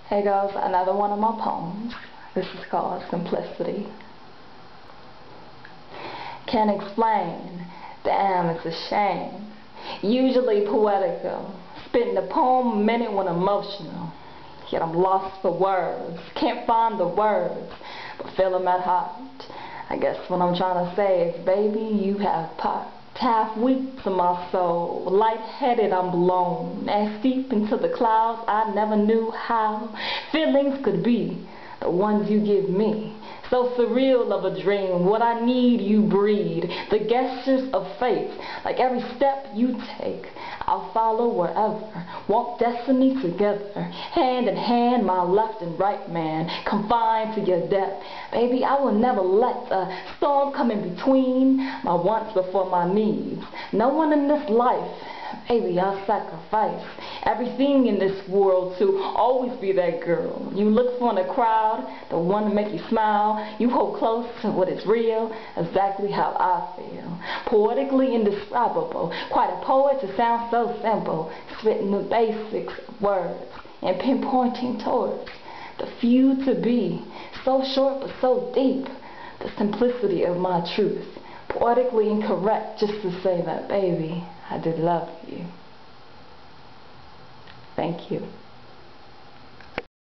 Here goes another one of my poems. This is called Simplicity. Can't explain, damn, it's a shame. Usually poetical, spitting the poem a minute when emotional. Yet I'm lost for words, can't find the words, but feel them at heart. I guess what I'm trying to say is, baby, you have popped half weak to my soul. Lightheaded, I'm blown as deep into the clouds I never knew how feelings could be the ones you give me. So surreal of a dream, what I need you breed. The gestures of faith, like every step you take, I'll follow wherever. Walk destiny together, hand in hand, my left and right man, confined to your depth. Baby, I will never let a storm come in between my wants before my needs. No one in this life, baby, I'll sacrifice everything in this world to always be that girl you look for in a crowd, the one to make you smile. You hold close to what is real, exactly how I feel. Poetically indescribable, quite a poet to sound so simple, spitting the basics of words and pinpointing towards the few to be, so short but so deep, the simplicity of my truth. Poetically incorrect just to say that, baby, I did love you. Thank you.